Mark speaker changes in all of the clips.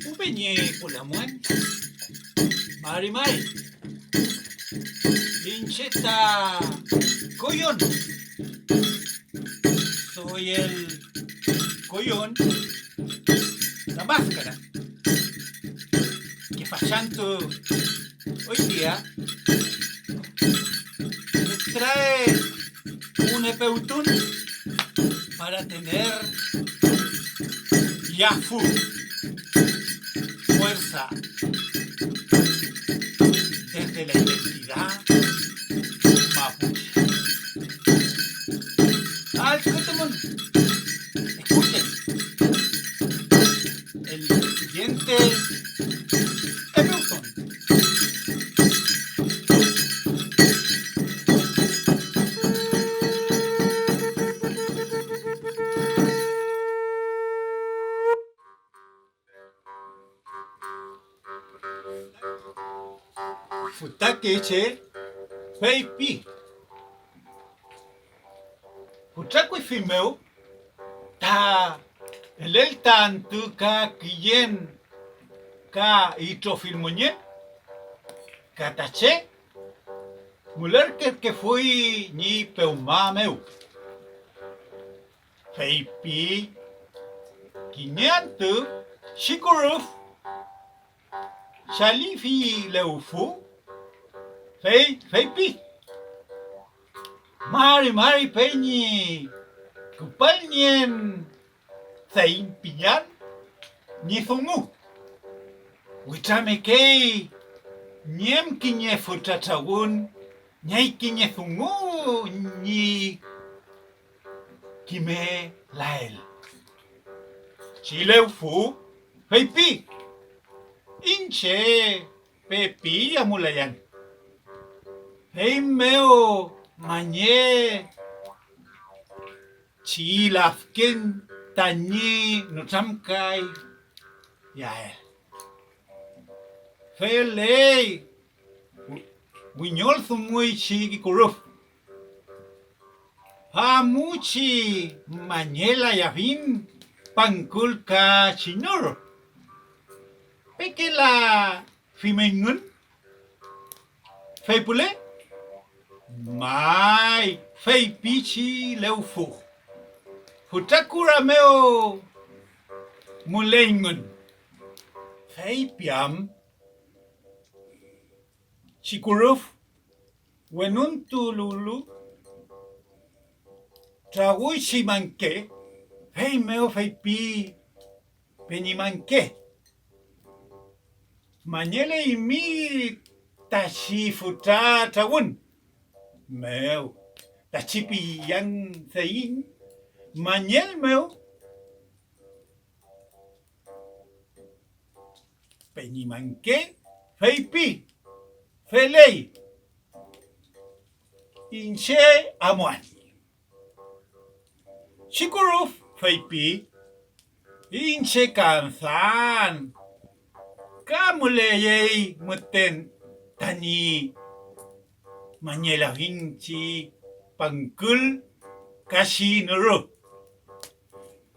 Speaker 1: Upenye pulamuan. Mari mari. Lincheta Coyón. Soy el Coyón. La máscara. Que fachanto hoy día me trae un epeutún para tener Yafu. Fuerza desde la identidad mapuche. Escuchen el siguiente epeutón. Futakeche Peipi. Futakui fimeu ta el tanto ka quien ka itrofilmoñe katache muler que fui ni peumameu. Peipi quinianto shikuruf Shalifi leufu Feipi Mari peñi Kupalnien Zain pillan Ni zungu Witrame kei Niem kinye futatagun Nyai kinye zungu Ni Kime lael Chileufu Feipi Inche Pepi amulayan Hei meo Manye Chilafken Tani Nutamkai Yael Felei Winyol Thumui Chigi Kuruf Hamuchi Manyela Yavin Pankulka Chinoro Pekela Fimengun Feipule Mai Feipichi Leufu Futakura meo Mulengun Feipiam Chikuruf Wenuntululu Trawishi manke Fei meo feipi Penimanke Manyele imi Tashi futa tawun Meu Tachipi yang zain Manyel meu Penimanke Feipi Felei Inche amuan Shikuruf Feipi Inche kansan Kamuleyei muten Tani Manyela Vinci Pangkul Kashi Nuru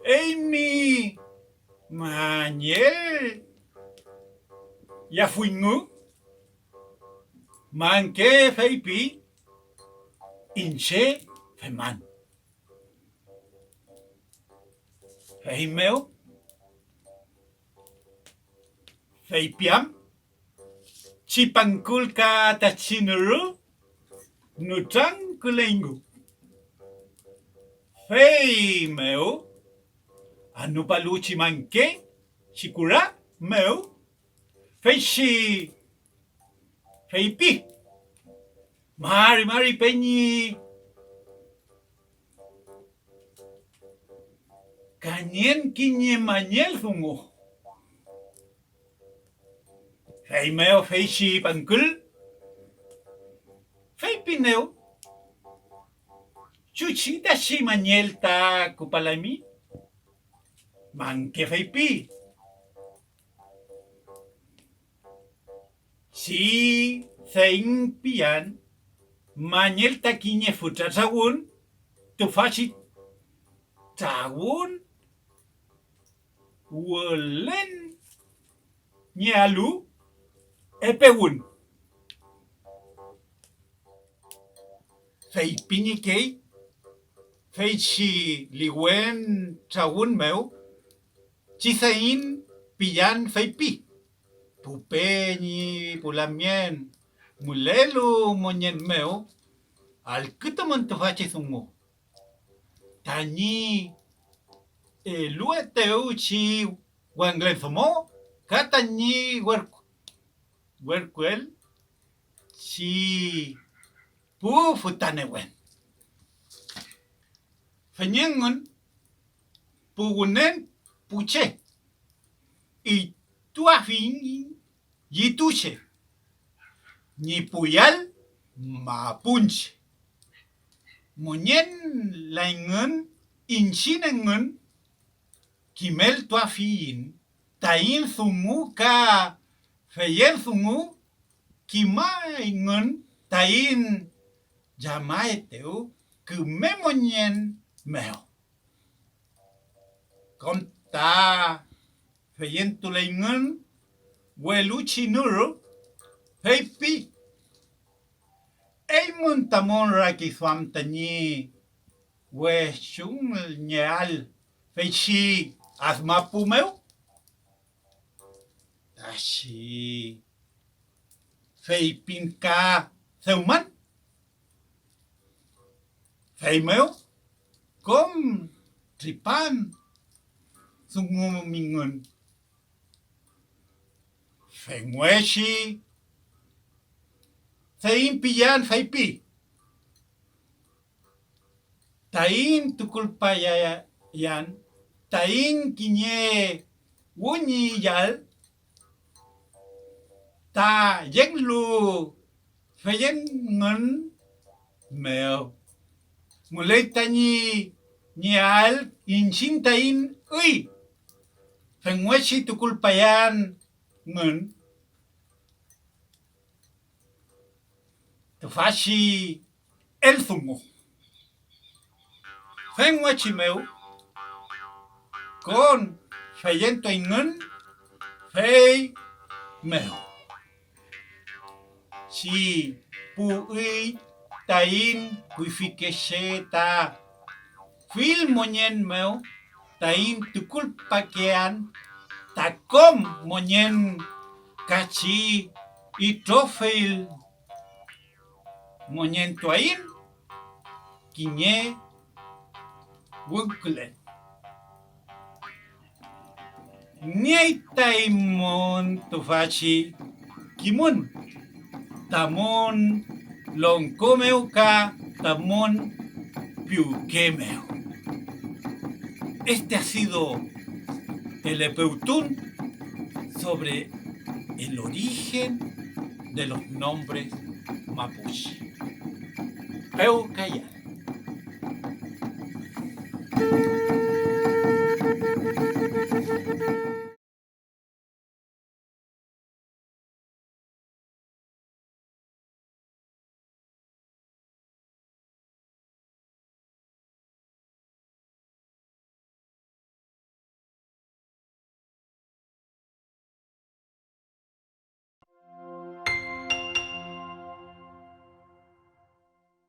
Speaker 1: Amy Manyel Yafuingu Manke Feipi Inche Feman Feimeo Feipiam Chipangkulka Tachinuru Nutang Kulengu Feimeo Anupaluchi Manke Chikura Meu Feishi Feipi Mari peñi Kanyen kinye manyel zungu Feimeo feishi pankul Feipineo Chuchita shi manyel ta kupalami Manke feipi Si Zein pian Mañel taquiñe futra sagún, tu fashi sagún, wolen, ñalu, epegún. Fei piñiquei, fei chi ligüen sagún meu, chisaín pillan fei pi. Pupeñi, pulamien, mulelu moñen meu, al kütamon tu fachi sungu. Tañi lueteu chi wanglensomo, katañi huercuel, chi pu futanewen. Feñengun, pugunen puche, y tuafin yituche, ni puyal mapunche. Moñen laingun, inchinengun, kimel tuafin, taín sungu ka feyen sungu, kimaingun, taín llamaeteu, kumemoñen meo. Comta feyen tuleingun, hueluchi nuru, heipi. Eimun tamon raki suam tañi, hueshun ñeal, feichi asmapumeu. Tashi feipinka seuman. Feimeu, kom tripan sungu mingun. Fengweshi, fein pillan feipi. Tain tukulpayan, tain kiñe wunyi yal, ta yenglu feyen ngun meo. Mulay tañi ñal inchin tain uy. Fengweshi tukulpayan ngun. Tufashi el zumo. Fengweshi meu. Con feyento ingun. Fey meu. Si pu uy tain kuifikesheta. Fil moñen meu. Tain tukulpakean. Takom moñen kachi y trofeil moñen tuain kiñe wunkulen. Niay taimon tufachi kimun tamon loncomeu ka tamon piuquemeu. Este ha sido el Epeutún sobre el origen de los nombres mapuche. Peu Cayal.